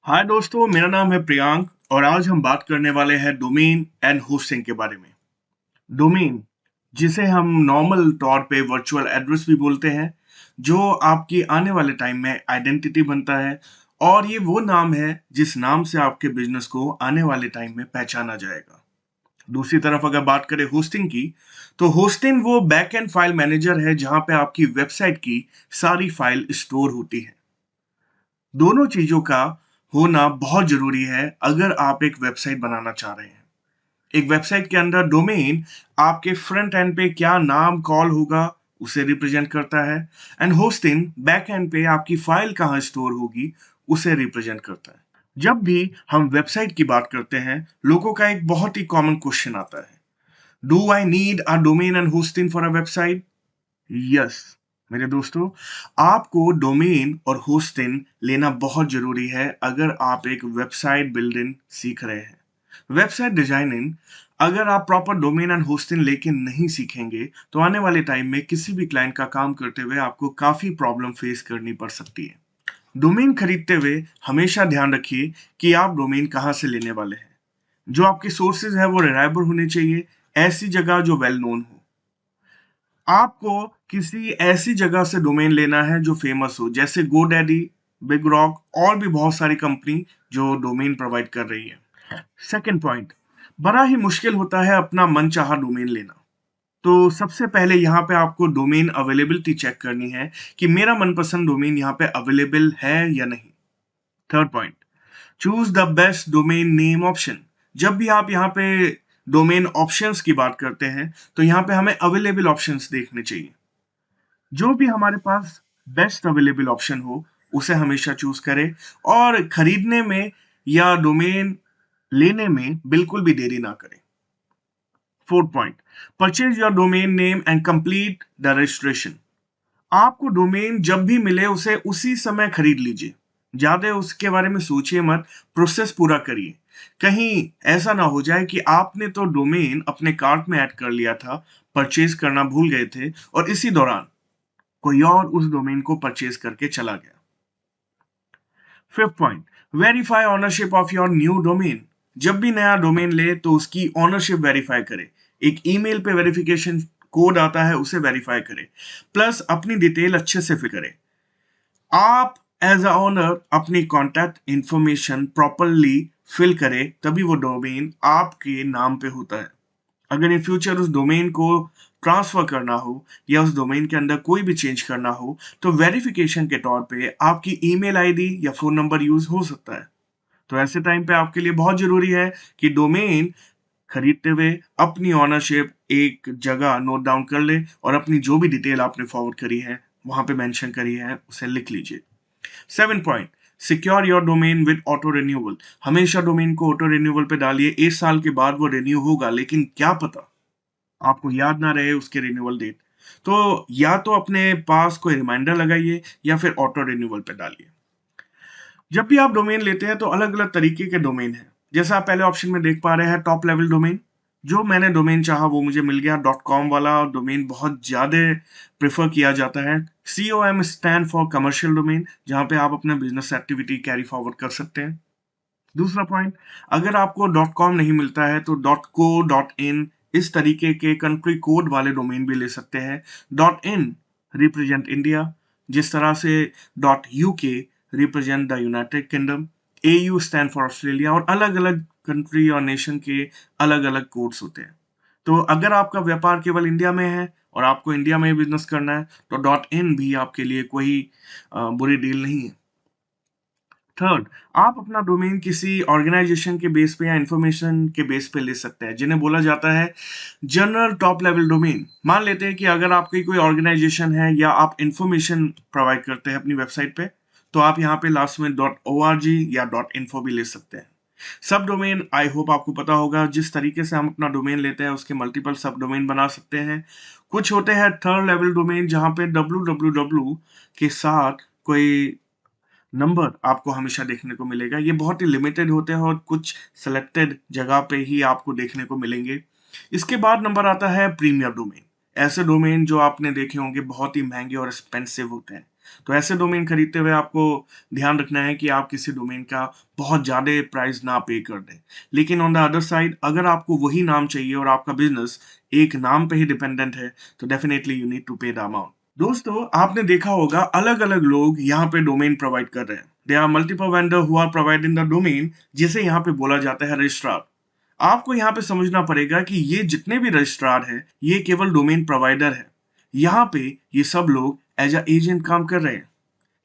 हाय दोस्तों, मेरा नाम है प्रियांक और आज हम बात करने वाले हैं डोमेन एंड होस्टिंग के बारे में। डोमेन, जिसे हम नॉर्मल तौर पे वर्चुअल एड्रेस भी बोलते हैं, जो आपकी आने वाले टाइम में आइडेंटिटी बनता है और ये वो नाम है जिस नाम से आपके बिजनेस को आने वाले टाइम में पहचाना जाएगा। दूसरी तरफ अगर बात करें होस्टिंग की, तो होस्टिंग वो बैक एंड फाइल मैनेजर है जहां पे आपकी वेबसाइट की सारी फाइल स्टोर होती है। दोनों चीजों का होना बहुत जरूरी है अगर आप एक वेबसाइट बनाना चाह रहे हैं। एक वेबसाइट के अंदर डोमेन आपके फ्रंट एंड पे क्या नाम कॉल होगा उसे रिप्रेजेंट करता है, एंड होस्टिंग बैक एंड पे आपकी फाइल कहाँ स्टोर होगी उसे रिप्रेजेंट करता है। जब भी हम वेबसाइट की बात करते हैं, लोगों का एक बहुत ही कॉमन क्वेश्चन आता है, do I need a domain and hosting for a website? Yes मेरे दोस्तों, आपको डोमेन और होस्टिंग लेना बहुत जरूरी है अगर आप एक वेबसाइट बिल्डिंग सीख रहे हैं। वेबसाइट डिजाइनिंग, अगर आप प्रॉपर डोमेन एंड होस्टिंग लेके नहीं सीखेंगे तो आने वाले टाइम में किसी भी क्लाइंट का काम करते हुए आपको काफी प्रॉब्लम फेस करनी पड़ सकती है। डोमेन खरीदते हुए हमेशा ध्यान रखिए कि आप डोमेन कहाँ से लेने वाले हैं। जो आपके सोर्सेज है वो रिलायबल होने चाहिए, ऐसी जगह जो वेल नोन हो। आपको किसी ऐसी जगह से डोमेन लेना है जो फेमस हो, जैसे गोडैडी, बिग रॉक और भी बहुत सारी कंपनी जो डोमेन प्रोवाइड कर रही है। सेकंड पॉइंट, बड़ा ही मुश्किल होता है अपना मनचाहा डोमेन लेना। तो सबसे पहले यहाँ पे आपको डोमेन अवेलेबिलिटी चेक करनी है कि मेरा मनपसंद डोमेन यहाँ पे अवेलेबल है या नहीं। Third point, choose the best domain name option. जब भी आप यहाँ पे डोमेन ऑप्शंस की बात करते हैं तो यहाँ पे हमें अवेलेबल ऑप्शंस देखने चाहिए। जो भी हमारे पास बेस्ट अवेलेबल ऑप्शन हो उसे हमेशा चूज करें और खरीदने में या डोमेन लेने में बिल्कुल भी देरी ना करें। Fourth point, purchase your domain name and complete the registration. आपको डोमेन जब भी मिले उसे उसी समय खरीद लीजिए। ज्यादा उसके बारे में सोचिए मत, प्रोसेस पूरा करिए। कहीं ऐसा ना हो जाए कि आपने तो डोमेन अपने कार्ट में ऐड कर लिया था, परचेज करना भूल गए थे और इसी दौरान कोई और उस डोमेन को परचेज करके चला गया। Fifth point, verify ownership of your new domain. जब भी नया डोमेन ले तो उसकी ऑनरशिप वेरीफाई करे। एक ईमेल पे वेरिफिकेशन कोड आता है, उसे वेरीफाई करे, प्लस अपनी डिटेल अच्छे से फिल करे। आप एज अ ओनर अपनी कॉन्टैक्ट इंफॉर्मेशन प्रॉपरली फिल करें, तभी वो डोमेन आपके नाम पे होता है। अगर इन फ्यूचर उस डोमेन को ट्रांसफर करना हो या उस डोमेन के अंदर कोई भी चेंज करना हो तो वेरिफिकेशन के तौर पे आपकी ईमेल आईडी या फोन नंबर यूज हो सकता है। तो ऐसे टाइम पे आपके लिए बहुत जरूरी है कि डोमेन खरीदते हुए अपनी ऑनरशिप एक जगह नोट डाउन कर ले और अपनी जो भी डिटेल आपने फॉरवर्ड करी है वहां पे मेंशन करी है उसे लिख लीजिए। Seven point, secure your domain with auto renewal. हमेशा डोमेन को ऑटो रिन्यूअल पे डालिए। 1 साल के बाद वो रिन्यू होगा, लेकिन क्या पता आपको याद ना रहे उसके रिन्यूअल डेट। तो या तो अपने पास कोई रिमाइंडर लगाइए या फिर ऑटो रिन्यूअल पे डालिए। जब भी आप डोमेन लेते हैं तो अलग अलग तरीके के डोमेन हैं। जैसा आप पहले ऑप्शन में देख पा रहे हैं, टॉप लेवल डोमेन। जो मैंने डोमेन चाहा वो मुझे मिल गया। डॉट कॉम वाला डोमेन बहुत ज्यादा प्रेफर किया जाता है। COM stand for commercial domain, जहां पे आप अपना बिजनेस एक्टिविटी कैरी फॉरवर्ड कर सकते हैं। दूसरा पॉइंट, अगर आपको डॉट कॉम नहीं मिलता है तो डॉट को, डॉट इन, इस तरीके के कंट्री कोड वाले डोमेन भी ले सकते हैं। डॉट इन रिप्रेजेंट इंडिया, जिस तरह से dot UK represent the United kingdom, AU stand for Australia, और अलग अलग कंट्री और नेशन के अलग अलग कोड्स होते हैं। तो अगर आपका व्यापार केवल इंडिया में है और आपको इंडिया में बिजनेस करना है तो डॉट इन भी आपके लिए कोई बुरी डील नहीं है। थर्ड, आप अपना डोमेन किसी ऑर्गेनाइजेशन के बेस पे या इंफॉर्मेशन के बेस पे ले सकते हैं, जिन्हें बोला जाता है जनरल टॉप लेवल डोमेन। मान लेते हैं कि अगर आपकी कोई ऑर्गेनाइजेशन है या आप इंफॉर्मेशन प्रोवाइड करते हैं अपनी वेबसाइट पे, तो आप यहाँ पे लास्ट में .org या .info भी ले सकते हैं। सब डोमेन, आई होप आपको पता होगा, जिस तरीके से हम अपना डोमेन लेते हैं उसके मल्टीपल सब डोमेन बना सकते हैं। कुछ होते हैं थर्ड लेवल डोमेन जहाँ पे www के साथ कोई नंबर आपको हमेशा देखने को मिलेगा। ये बहुत ही लिमिटेड होते हैं और कुछ सिलेक्टेड जगह पे ही आपको देखने को मिलेंगे। इसके बाद नंबर आता है प्रीमियर डोमेन। ऐसे डोमेन जो आपने देखे होंगे बहुत ही महंगे और एक्सपेंसिव होते हैं। तो ऐसे डोमेन खरीदते हुए आपको ध्यान रखना है कि आप किसी डोमेन का बहुत ज़्यादा प्राइस ना पे कर दें। लेकिन ऑन द अदर साइड अगर आपको वही नाम चाहिए और आपका बिजनेस एक नाम पे ही डिपेंडेंट है, तो डेफिनेटली यू नीड टू पे द अमाउंट। दोस्तों, आपने देखा होगा अलग-अलग लोग यहाँ पे डोमेन प्रोवाइड कर रहे हैं। There are multiple vendor who are providing the domain, जिसे यहाँ पे बोला जाता है रजिस्ट्रार। आपको यहाँ पे समझना पड़ेगा कि ये जितने भी रजिस्ट्रार हैं, ये केवल डोमेन प्रोवाइडर है। यहाँ पे ये सब लोग एज अ एजेंट काम कर रहे हैं।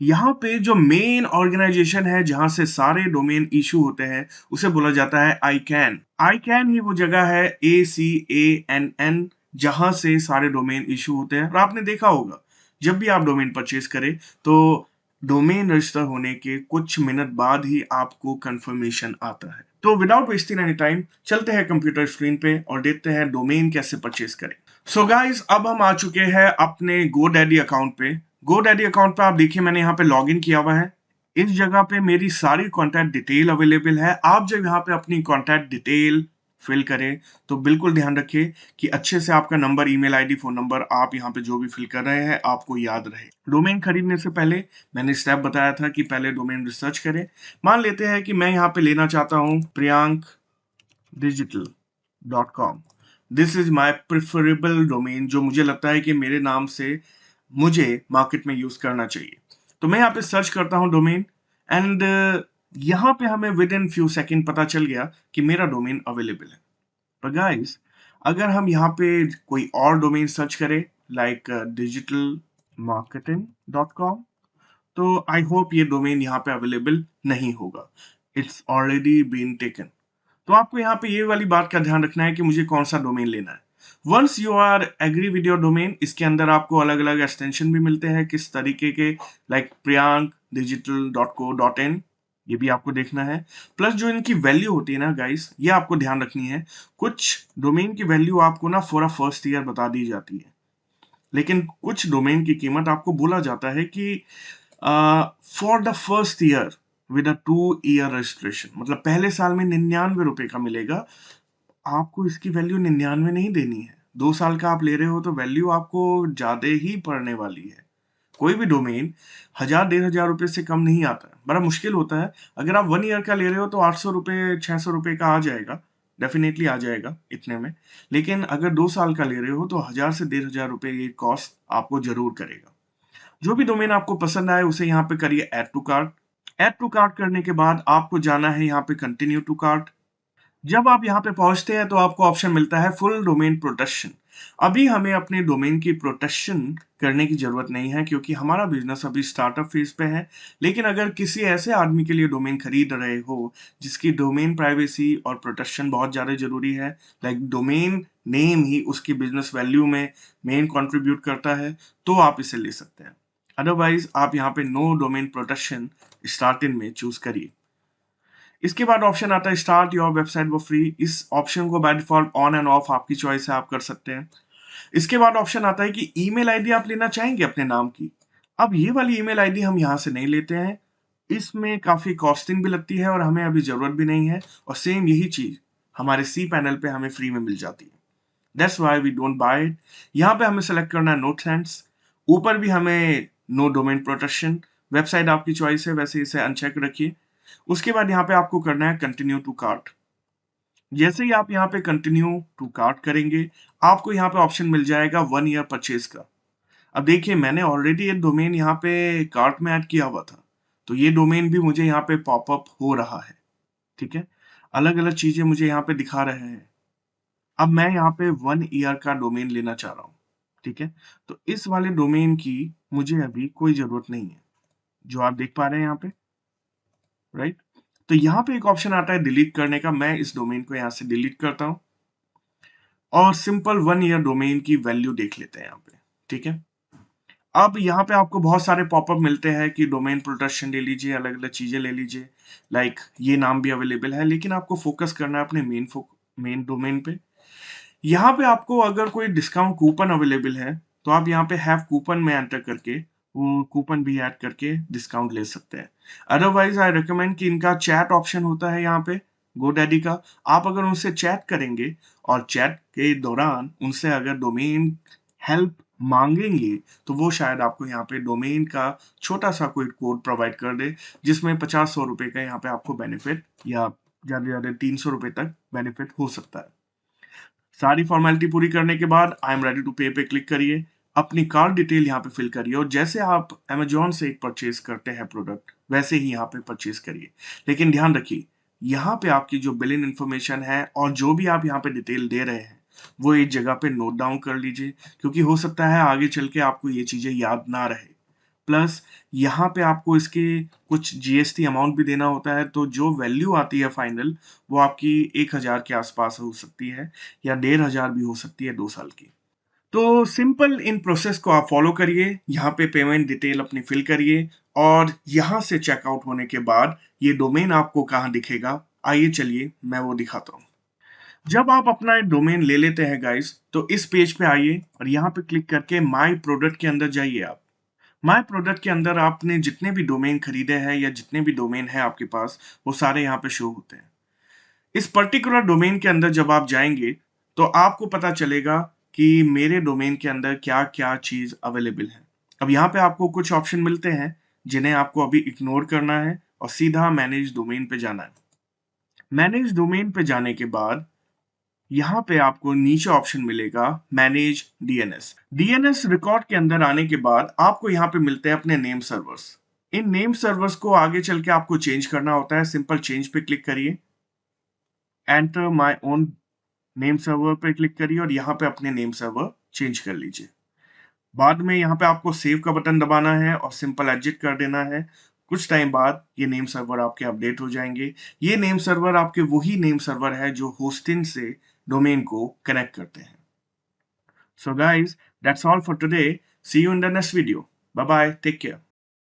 यहाँ पे जो मेन ऑर्गेनाइजेशन है जहां से सारे डोमेन इशू होते हैं, उसे बोला जाता है आईकैन। आईकैन ही वो जगह है, ACANN, जहां से सारे डोमेन इशू होते हैं। और आपने देखा होगा जब भी आप डोमेन परचेज करें तो डोमेन रजिस्टर होने के कुछ मिनट बाद ही आपको कंफर्मेशन आता है। तो विदाउट वेस्टिंग एनी टाइम चलते हैं कंप्यूटर स्क्रीन पे और देखते हैं डोमेन कैसे परचेज करें। सो गाइस, अब हम आ चुके हैं अपने GoDaddy अकाउंट पे। GoDaddy अकाउंट पे आप देखिए मैंने यहाँ पे लॉगिन किया हुआ है। इस जगह पे मेरी सारी कॉन्टैक्ट डिटेल अवेलेबल है। आप जब यहाँ पे अपनी कॉन्टैक्ट डिटेल फिल करें तो बिल्कुल ध्यान रखिए कि अच्छे से आपका number, email ID, phone number आप यहाँ पे जो भी फिल कर रहे हैं आपको याद रहे। डोमेन खरीदने से पहले मैंने स्टेप बताया था कि पहले डोमेन रिसर्च करें। मान लेते हैं कि मैं यहाँ पे लेना चाहता हूँ priyankdigital.com। This is my preferable domain, जो मुझे लगता है कि मेरे नाम से मुझे मार्केट में यूज करना चाहिए। तो मैं यहाँ पे सर्च करता हूँ डोमेन एंड यहाँ पे हमें विद इन फ्यू सेकेंड पता चल गया कि मेरा डोमेन अवेलेबल है। पर गाइस, अगर हम यहाँ पे कोई और डोमेन सर्च करें लाइक digitalmarketing.com, तो आई होप ये डोमेन यहाँ पे अवेलेबल नहीं होगा। It's already been taken. तो आपको यहाँ पे ये वाली बात का ध्यान रखना है कि मुझे कौन सा डोमेन लेना है। Once you are agree with your domain, इसके अंदर आपको अलग अलग एक्सटेंशन भी मिलते हैं किस तरीके के, लाइक priyankdigital.co.in, ये भी आपको देखना है। प्लस जो इनकी वैल्यू होती है ना गाइस, ये आपको ध्यान रखनी है। कुछ डोमेन की वैल्यू आपको ना फॉर अ फर्स्ट ईयर बता दी जाती है, लेकिन कुछ डोमेन की कीमत आपको बोला जाता है कि for the first year with a 2 year registration, मतलब पहले साल में 99 रुपए का मिलेगा। आपको इसकी वैल्यू 99 नहीं देनी है। 2 साल का आप ले रहे हो तो वैल्यू आपको ज्यादा ही पड़ने वाली है। कोई भी डोमेन 1000-1500 रुपए से कम नहीं आता है, बड़ा मुश्किल होता है। अगर आप 1 ईयर का ले रहे हो तो 800 रुपए 600 रुपए का आ जाएगा, डेफिनेटली आ जाएगा इतने में। लेकिन अगर 2 साल का ले रहे हो तो 1000 से 1500 रुपए ये कॉस्ट आपको जरूर करेगा। जो भी डोमेन आपको पसंद आए उसे यहाँ पे करिए add to cart. Add to cart करने के बाद आपको जाना है यहाँ पे कंटिन्यू टू कार्ट। जब आप यहाँ पे पहुंचते हैं तो आपको ऑप्शन मिलता है फुल डोमेन प्रोटेक्शन। अभी हमें अपने डोमेन की प्रोटेक्शन करने की जरूरत नहीं है क्योंकि हमारा बिजनेस अभी स्टार्टअप फेज पे है। लेकिन अगर किसी ऐसे आदमी के लिए डोमेन खरीद रहे हो जिसकी डोमेन प्राइवेसी और प्रोटेक्शन बहुत ज्यादा जरूरी है, लाइक डोमेन नेम ही उसकी बिजनेस वैल्यू में मेन कंट्रीब्यूट करता है, तो आप इसे ले सकते हैं। अदरवाइज आप यहाँ पे नो डोमेन प्रोटेक्शन स्टार्टिंग में चूज करिए। इसके बाद ऑप्शन आता है start your website for free. इस ऑप्शन को by default on end of आपकी चॉइस है, आप कर सकते हैं। इसके बाद ऑप्शन आता है कि ईमेल आईडी आप लेना चाहेंगे अपने नाम की। अब ये वाली ईमेल आईडी हम यहाँ से नहीं लेते हैं, इसमें काफी कॉस्टिंग भी लगती है और हमें अभी जरूरत भी नहीं है। और सेम यही चीज हमारे सी पैनल पे हमें फ्री में मिल जाती है। That's why we don't buy it. यहाँ पे हमें सेलेक्ट करना है नो थैंक्स। ऊपर भी हमें नो डोमेन प्रोटेक्शन। वेबसाइट आपकी चॉइस है, वैसे इसे अनचेक रखिए। उसके बाद यहाँ पे आपको करना है कंटिन्यू टू कार्ट। जैसे ही आप यहाँ पे कंटिन्यू टू कार्ट करेंगे, आपको यहाँ पे ऑप्शन मिल जाएगा 1 ईयर परचेज का। अब देखिए मैंने ऑलरेडी एक डोमेन यहाँ पे कार्ट में ऐड किया हुआ था, तो ये डोमेन भी मुझे यहाँ पे पॉपअप हो रहा है। ठीक है, अलग अलग चीजें मुझे यहाँ पे दिखा रहे हैं। अब मैं यहाँ पे 1 ईयर का डोमेन लेना चाह रहा हूँ। ठीक है, तो इस वाले डोमेन की मुझे अभी कोई जरूरत नहीं है, जो आप देख पा रहे हैं यहाँ पे, राइट। तो यहाँ पे एक ऑप्शन आता है डिलीट करने का। मैं इस डोमेन को यहाँ से डिलीट करता हूँ और सिंपल 1 ईयर डोमेन की वैल्यू देख लेते हैं यहाँ पे। ठीक है, अब यहाँ पे आपको बहुत सारे पॉपअप मिलते हैं कि डोमेन प्रोटेक्शन ले लीजिए, अलग अलग चीजें ले लीजिए, लाइक ये नाम भी अवेलेबल है। लेकिन आपको फोकस करना है अपने मेन डोमेन पे। यहाँ पे आपको अगर कोई डिस्काउंट कूपन अवेलेबल है तो आप यहाँ पे हैव कूपन में एंटर करके वो कूपन भी ऐड करके डिस्काउंट ले सकते हैं। अदरवाइज आई रिकमेंड कि इनका चैट ऑप्शन होता है यहाँ पे GoDaddy का। आप अगर उनसे चैट करेंगे और चैट के दौरान उनसे अगर डोमेन हेल्प मांगेंगे तो वो शायद आपको यहाँ पे डोमेन का छोटा सा कोई कोड प्रोवाइड कर दे, जिसमें 50-100 रुपए का यहाँ पे आपको बेनिफिट या ज़्यादा से ज़्यादा 300 रुपए तक बेनिफिट हो सकता है। सारी फॉर्मेलिटी पूरी करने के बाद आई एम रेडी टू पे पे क्लिक करिए, अपनी कार्ड डिटेल यहाँ पे फिल करिए और जैसे आप अमेजोन से एक परचेज करते हैं प्रोडक्ट, वैसे ही यहाँ पे परचेज करिए। लेकिन ध्यान रखिए, यहाँ पे आपकी जो बिलिंग इन्फॉर्मेशन है और जो भी आप यहाँ पे डिटेल दे रहे हैं, वो एक जगह पे नोट डाउन कर लीजिए, क्योंकि हो सकता है आगे चल के आपको ये चीज़ें याद ना रहे। प्लस यहाँ पे आपको इसके कुछ जीएसटी अमाउंट भी देना होता है, तो जो वैल्यू आती है फाइनल, वो आपकी 1000 के आसपास हो सकती है या 1500 भी हो सकती है 2 साल की। तो सिंपल इन प्रोसेस को आप फॉलो करिए, यहाँ पे पेमेंट डिटेल अपनी फिल करिए और यहाँ से चेकआउट होने के बाद ये डोमेन आपको कहाँ दिखेगा, आइए चलिए मैं वो दिखाता हूँ। जब आप अपना एक डोमेन ले लेते हैं गाइस, तो इस पेज पे आइए और यहाँ पे क्लिक करके माय प्रोडक्ट के अंदर जाइए आप। माय प्रोडक्ट के अंदर आपने जितने भी डोमेन खरीदे हैं या जितने भी डोमेन हैं आपके पास, वो सारे यहाँ पे शो होते हैं। इस पर्टिकुलर डोमेन के अंदर जब आप जाएंगे तो आपको पता चलेगा कि मेरे डोमेन के अंदर क्या क्या चीज अवेलेबल है। अब यहाँ पे आपको कुछ ऑप्शन मिलते हैं जिन्हें आपको अभी इग्नोर करना है और सीधा मैनेज डोमेन पे जाना है। मैनेज डोमेन पे जाने के बाद यहाँ पे आपको नीचे ऑप्शन मिलेगा मैनेज डीएनएस। डीएनएस रिकॉर्ड के अंदर आने के बाद आपको यहाँ पे मिलते हैं अपने name servers. In name servers को आगे चल के आपको चेंज करना होता है। सिंपल चेंज पे क्लिक करिए, enter my own name server पे क्लिक करिए और यहाँ पे अपने नेम सर्वर चेंज कर लीजिए। बाद में यहाँ पे आपको सेव का बटन दबाना है और सिंपल एग्जिट कर देना है। कुछ टाइम बाद ये नेम सर्वर आपके अपडेट हो जाएंगे। ये नेम सर्वर आपके वही नेम सर्वर है जो होस्टिंग से डोमेन को कनेक्ट करते हैं। So guys, that's all for today. See you in the next video. Bye bye. Take care.